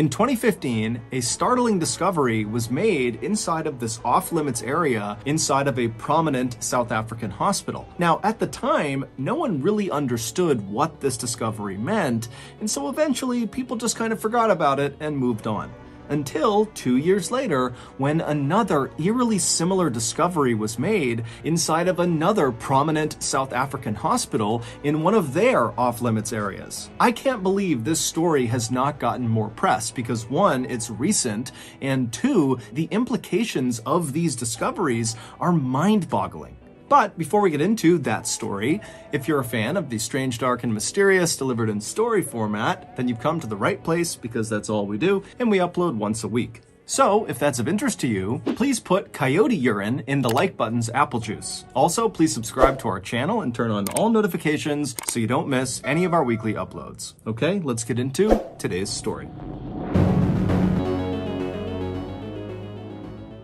In 2015, a startling discovery was made inside of this off-limits area inside of a prominent South African hospital. Now, at the time, no one really understood what this discovery meant, and so eventually people just kind of forgot about it and moved on. Until 2 years later, when another eerily similar discovery was made inside of another prominent South African hospital in one of their off-limits areas. I can't believe this story has not gotten more press because one, it's recent, and two, the implications of these discoveries are mind-boggling. But before we get into that story, if you're a fan of the strange, dark, and mysterious delivered in story format, then you've come to the right place because that's all we do, and we upload once a week. So, if that's of interest to you, please put coyote urine in the like button's apple juice. Also, please subscribe to our channel and turn on all notifications so you don't miss any of our weekly uploads. Okay, let's get into today's story.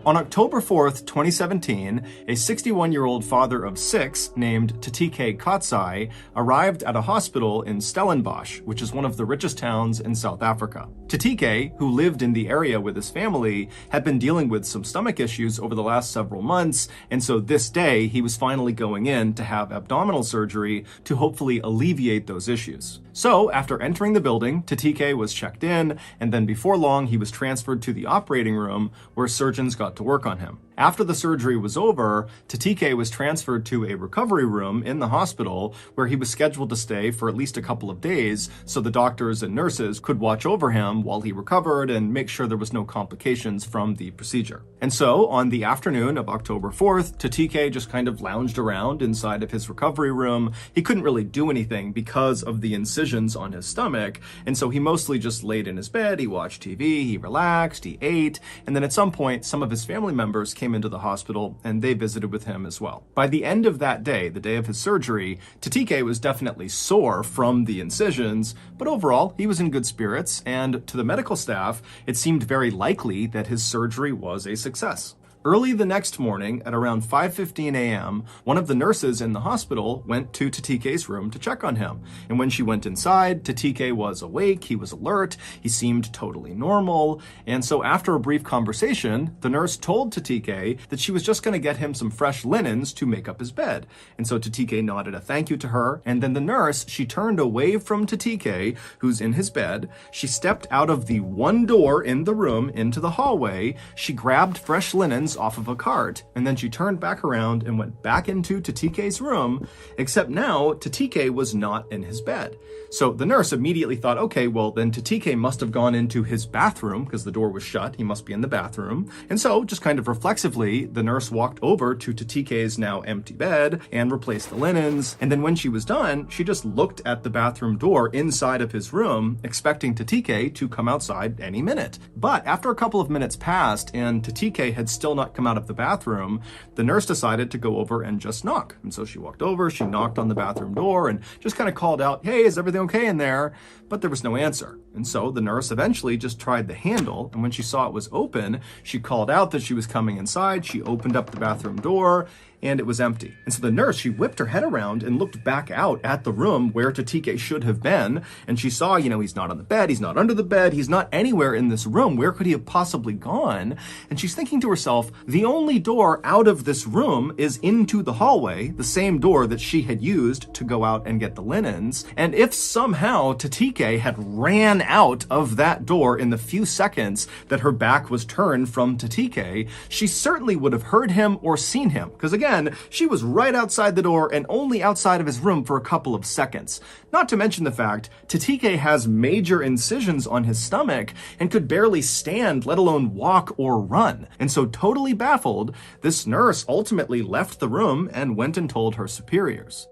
On October 4th, 2017, a 61-year-old father of 6 named Tatike Katsai arrived at a hospital in Stellenbosch, which is one of the richest towns in South Africa. Tatike, who lived in the area with his family, had been dealing with some stomach issues over the last several months, and so this day he was finally going in to have abdominal surgery to hopefully alleviate those issues. So, after entering the building, Tatike was checked in, and then before long he was transferred to the operating room where surgeons got to work on him. After the surgery was over, Tatike was transferred to a recovery room in the hospital where he was scheduled to stay for at least a couple of days so the doctors and nurses could watch over him while he recovered and make sure there was no complications from the procedure. And so, on the afternoon of October 4th, Tatike just kind of lounged around inside of his recovery room. He couldn't really do anything because of the incisions on his stomach, and so he mostly just laid in his bed, he watched TV, he relaxed, he ate, and then at some point, some of his family members came into the hospital and they visited with him as well. By the end of that day, the day of his surgery, Tatike was definitely sore from the incisions, but overall, he was in good spirits, and to the medical staff, it seemed very likely that his surgery was a success. Early the next morning, at around 5:15 a.m., one of the nurses in the hospital went to Tatike's room to check on him. And when she went inside, Tatike was awake, he was alert, he seemed totally normal. And so after a brief conversation, the nurse told Tatike that she was just going to get him some fresh linens to make up his bed. And so Tatike nodded a thank you to her, and then the nurse, she turned away from Tatike, who's in his bed. She stepped out of the one door in the room into the hallway. She grabbed fresh linens off of a cart, and then she turned back around and went back into Tatike's room, except now Tatike was not in his bed. So the nurse immediately thought, okay, well then Tatike must have gone into his bathroom because the door was shut, he must be in the bathroom. And so just kind of reflexively, the nurse walked over to Tatike's now empty bed and replaced the linens, and then when she was done, she just looked at the bathroom door inside of his room, expecting Tatike to come outside any minute. But after a couple of minutes passed and Tatike had still not come out of the bathroom, the nurse decided to go over and just knock. And so she walked over, she knocked on the bathroom door and just kind of called out, hey, is everything okay in there? But there was no answer. And so the nurse eventually just tried the handle, and when she saw it was open, she called out that she was coming inside, she opened up the bathroom door, and it was empty. And so the nurse, she whipped her head around and looked back out at the room where Tatike should have been, and she saw, he's not on the bed, he's not under the bed, he's not anywhere in this room. Where could he have possibly gone? And she's thinking to herself, the only door out of this room is into the hallway, the same door that she had used to go out and get the linens. And if somehow Tatike had ran out of that door in the few seconds that her back was turned from Tatike, she certainly would have heard him or seen him. Because again, she was right outside the door and only outside of his room for a couple of seconds. Not to mention the fact, Tatike has major incisions on his stomach and could barely stand, let alone walk or run. And so totally baffled, this nurse ultimately left the room and went and told her superiors.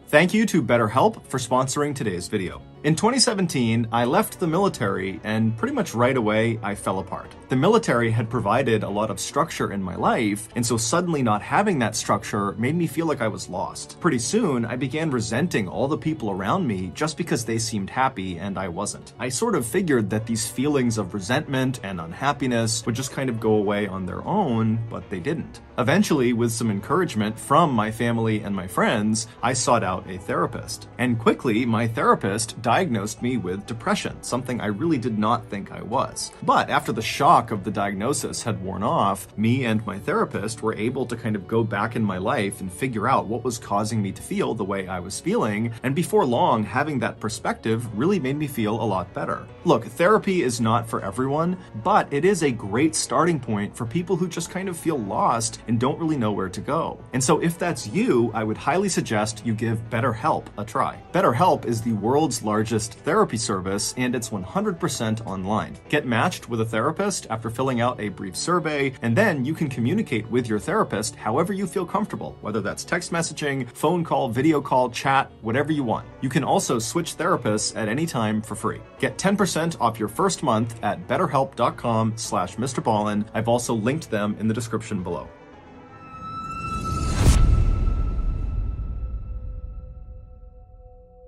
Thank you to BetterHelp for sponsoring today's video. In 2017, I left the military, and pretty much right away, I fell apart. The military had provided a lot of structure in my life, and so suddenly not having that structure made me feel like I was lost. Pretty soon, I began resenting all the people around me just because they seemed happy and I wasn't. I sort of figured that these feelings of resentment and unhappiness would just kind of go away on their own, but they didn't. Eventually, with some encouragement from my family and my friends, I sought out a therapist. And quickly, my therapist diagnosed me with depression, something I really did not think I was. But after the shock of the diagnosis had worn off, me and my therapist were able to kind of go back in my life and figure out what was causing me to feel the way I was feeling, and before long, having that perspective really made me feel a lot better. Look, therapy is not for everyone, but it is a great starting point for people who just kind of feel lost and don't really know where to go. And so if that's you, I would highly suggest you give BetterHelp a try. BetterHelp is the world's largest therapy service, and it's 100% online. Get matched with a therapist after filling out a brief survey, and then you can communicate with your therapist however you feel comfortable, whether that's text messaging, phone call, video call, chat, whatever you want. You can also switch therapists at any time for free. Get 10% off your first month at betterhelp.com/mrballen. I've also linked them in the description below.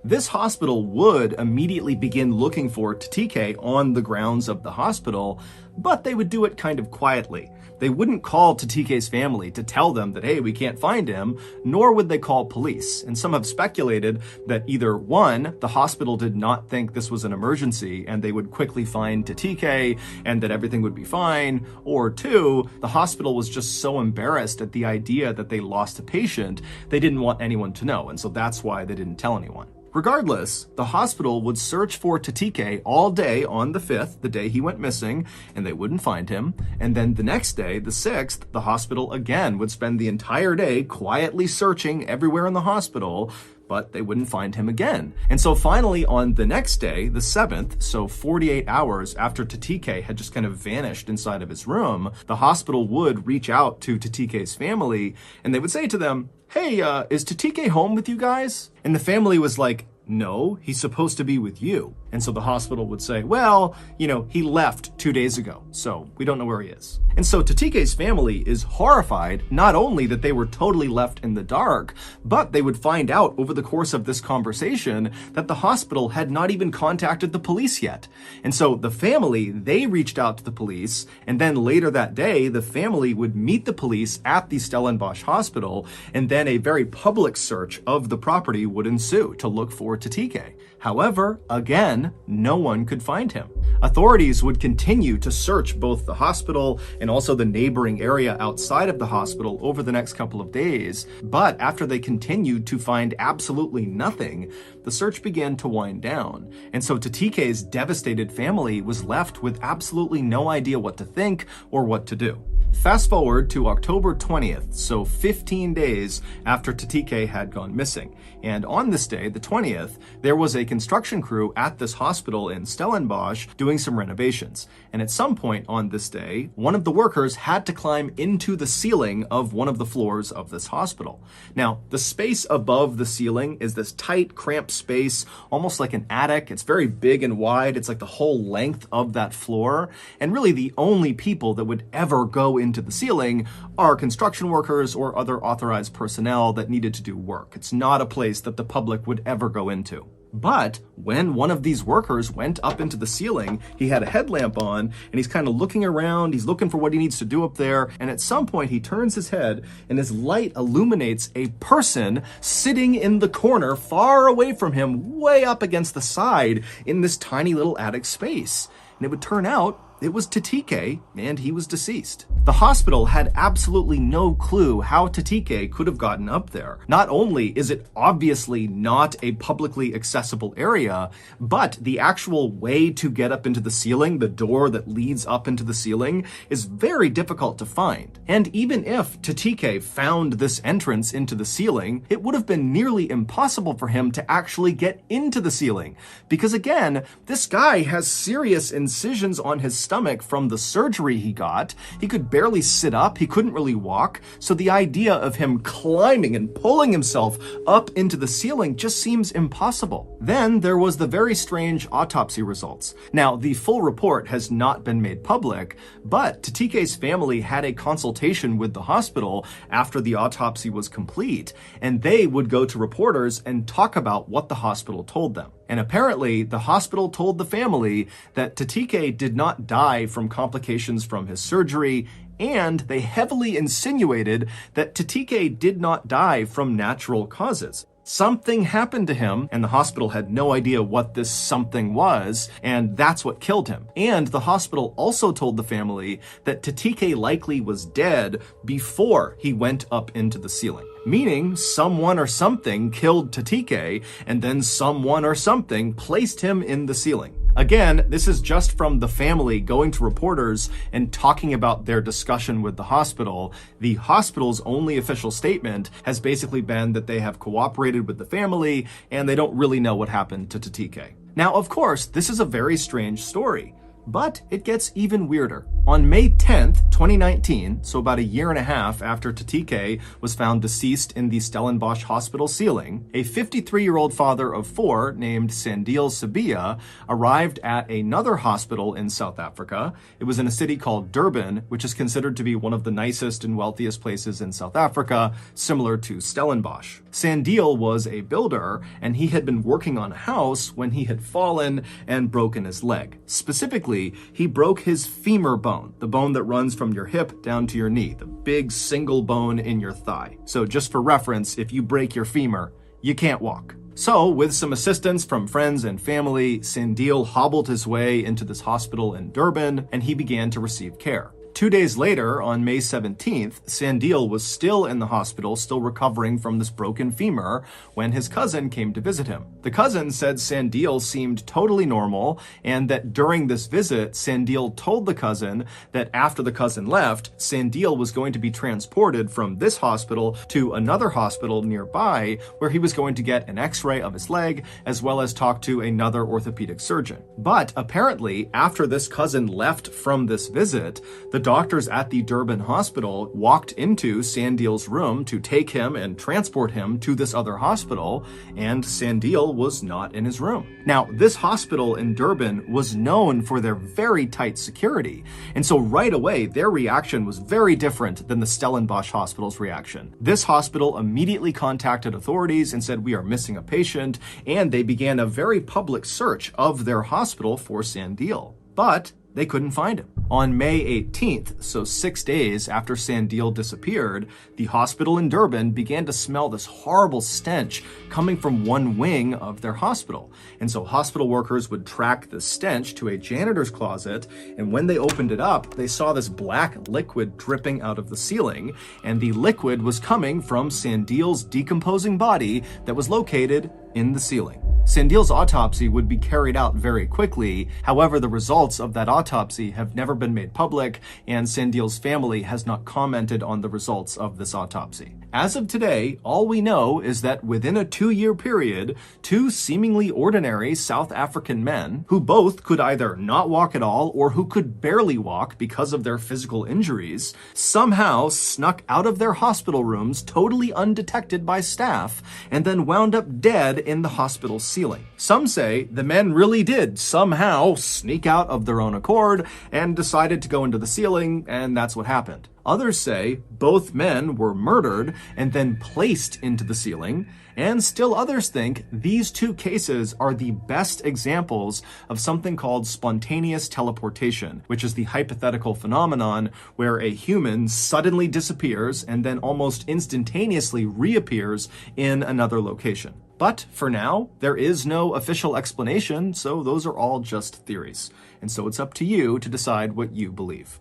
This hospital would immediately begin looking for TTK on the grounds of the hospital, but they would do it kind of quietly. They wouldn't call TTK's family to tell them that, hey, we can't find him, nor would they call police. And some have speculated that either one, the hospital did not think this was an emergency and they would quickly find TTK and that everything would be fine, or two, the hospital was just so embarrassed at the idea that they lost a patient, they didn't want anyone to know, and so that's why they didn't tell anyone. Regardless, the hospital would search for TTK all day on the 5th, the day he went missing, and they wouldn't find him. And then the next day, the 6th, the hospital again would spend the entire day quietly searching everywhere in the hospital, but they wouldn't find him again. And so finally on the next day, the 7th, so 48 hours after TTK had just kind of vanished inside of his room, the hospital would reach out to TTK's family and they would say to them, hey, is TTK home with you guys? And the family was like, no, he's supposed to be with you. And so the hospital would say, well, he left 2 days ago, so we don't know where he is. And so TTK's family is horrified, not only that they were totally left in the dark, but they would find out over the course of this conversation that the hospital had not even contacted the police yet. And so the family, they reached out to the police, and then later that day, the family would meet the police at the Stellenbosch hospital, and then a very public search of the property would ensue to look for TTK. However, again, no one could find him. Authorities would continue to search both the hospital and also the neighboring area outside of the hospital over the next couple of days, but after they continued to find absolutely nothing, the search began to wind down. And so TTK's devastated family was left with absolutely no idea what to think or what to do. Fast forward to October 20th, so 15 days after TTK had gone missing. And on this day, the 20th, there was a construction crew at this hospital in Stellenbosch doing some renovations. And at some point on this day, one of the workers had to climb into the ceiling of one of the floors of this hospital. Now, the space above the ceiling is this tight, cramped space, almost like an attic. It's very big and wide. It's like the whole length of that floor. And really the only people that would ever go into the ceiling are construction workers or other authorized personnel that needed to do work. It's not a place that the public would ever go into. But when one of these workers went up into the ceiling, he had a headlamp on and he's kind of looking around, he's looking for what he needs to do up there, and at some point he turns his head and his light illuminates a person sitting in the corner far away from him, way up against the side in this tiny little attic space. And it would turn out it was TTK, and he was deceased. The hospital had absolutely no clue how TTK could have gotten up there. Not only is it obviously not a publicly accessible area, but the actual way to get up into the ceiling, the door that leads up into the ceiling, is very difficult to find. And even if TTK found this entrance into the ceiling, it would have been nearly impossible for him to actually get into the ceiling. Because again, this guy has serious incisions on his stomach from the surgery he got. He could barely sit up, he couldn't really walk, so the idea of him climbing and pulling himself up into the ceiling just seems impossible. Then there was the very strange autopsy results. Now, the full report has not been made public, but Tatike's family had a consultation with the hospital after the autopsy was complete, and they would go to reporters and talk about what the hospital told them. And apparently, the hospital told the family that Tatike did not die from complications from his surgery, and they heavily insinuated that Tatike did not die from natural causes. Something happened to him, and the hospital had no idea what this something was, and that's what killed him. And the hospital also told the family that Tatike likely was dead before he went up into the ceiling. Meaning, someone or something killed Tatike, and then someone or something placed him in the ceiling. Again, this is just from the family going to reporters and talking about their discussion with the hospital. The hospital's only official statement has basically been that they have cooperated with the family and they don't really know what happened to Tatike. Now, of course, this is a very strange story, but it gets even weirder. On May 10th, 2019, so about a year and a half after Tatike was found deceased in the Stellenbosch hospital ceiling, a 53-year-old father of 4 named Sandile Sabia arrived at another hospital in South Africa. It was in a city called Durban, which is considered to be one of the nicest and wealthiest places in South Africa, similar to Stellenbosch. Sandile was a builder, and he had been working on a house when he had fallen and broken his leg. Specifically, he broke his femur bone, the bone that runs from your hip down to your knee, the big single bone in your thigh. So just for reference, if you break your femur, you can't walk. So, with some assistance from friends and family, Sandile hobbled his way into this hospital in Durban, and he began to receive care. 2 days later, on May 17th, Sandile was still in the hospital, still recovering from this broken femur, when his cousin came to visit him. The cousin said Sandile seemed totally normal, and that during this visit, Sandile told the cousin that after the cousin left, Sandile was going to be transported from this hospital to another hospital nearby, where he was going to get an x-ray of his leg, as well as talk to another orthopedic surgeon. But apparently, after this cousin left from this visit, the doctors at the Durban hospital walked into Sandile's room to take him and transport him to this other hospital, and Sandile was not in his room. Now, this hospital in Durban was known for their very tight security, and so right away, their reaction was very different than the Stellenbosch hospital's reaction. This hospital immediately contacted authorities and said, "We are missing a patient," and they began a very public search of their hospital for Sandile. But they couldn't find him. On May 18th, so 6 days after Sandile disappeared, the hospital in Durban began to smell this horrible stench coming from one wing of their hospital. And so hospital workers would track the stench to a janitor's closet, and when they opened it up, they saw this black liquid dripping out of the ceiling, and the liquid was coming from Sandile's decomposing body that was located in the ceiling. Sandile's autopsy would be carried out very quickly. However, the results of that autopsy have never been made public, and Sandile's family has not commented on the results of this autopsy. As of today, all we know is that within a 2-year period, 2 seemingly ordinary South African men, who both could either not walk at all or who could barely walk because of their physical injuries, somehow snuck out of their hospital rooms totally undetected by staff, and then wound up dead in the hospital ceiling. Some say the men really did somehow sneak out of their own accord and decided to go into the ceiling, and that's what happened. Others say both men were murdered and then placed into the ceiling, and still others think these 2 cases are the best examples of something called spontaneous teleportation, which is the hypothetical phenomenon where a human suddenly disappears and then almost instantaneously reappears in another location. But for now, there is no official explanation, so those are all just theories. And so it's up to you to decide what you believe.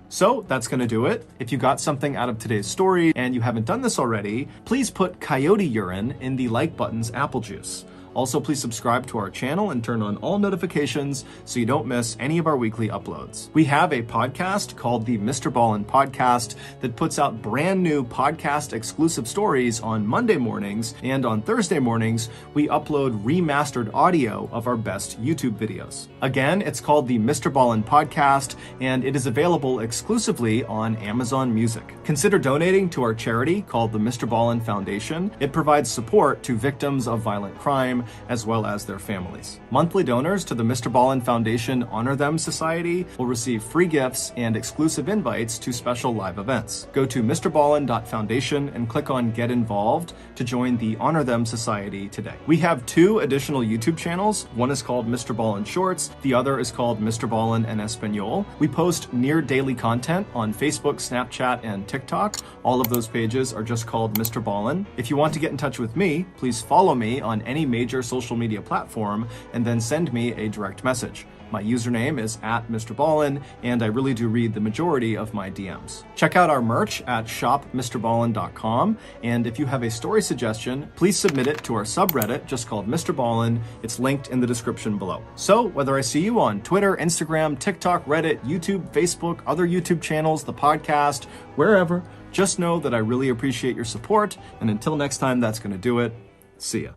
So that's going to do it. If you got something out of today's story and you haven't done this already, please put coyote urine in the like button's apple juice. Also, please subscribe to our channel and turn on all notifications so you don't miss any of our weekly uploads. We have a podcast called the Mr. Ballen Podcast that puts out brand new podcast exclusive stories on Monday mornings, and on Thursday mornings, we upload remastered audio of our best YouTube videos. Again, it's called the Mr. Ballen Podcast, and it is available exclusively on Amazon Music. Consider donating to our charity called the Mr. Ballen Foundation. It provides support to victims of violent crime as well as their families. Monthly donors to the Mr. Ballen Foundation Honor Them Society will receive free gifts and exclusive invites to special live events. Go to mrballen.foundation and click on Get Involved to join the Honor Them Society today. We have 2 additional YouTube channels. One is called Mr. Ballen Shorts. The other is called Mr. Ballen en Espanol. We post near daily content on Facebook, Snapchat, and TikTok. All of those pages are just called Mr. Ballen. If you want to get in touch with me, please follow me on any major social media platform and then send me a direct message. My username is @MrBallen, and I really do read the majority of my DMs. Check out our merch at shopmrballen.com, and if you have a story suggestion, please submit it to our subreddit just called Mr. Ballen. It's linked in the description below. So whether I see you on Twitter, Instagram, TikTok, Reddit, YouTube, Facebook, other YouTube channels, the podcast, wherever, just know that I really appreciate your support, and until next time, that's going to do it. See ya.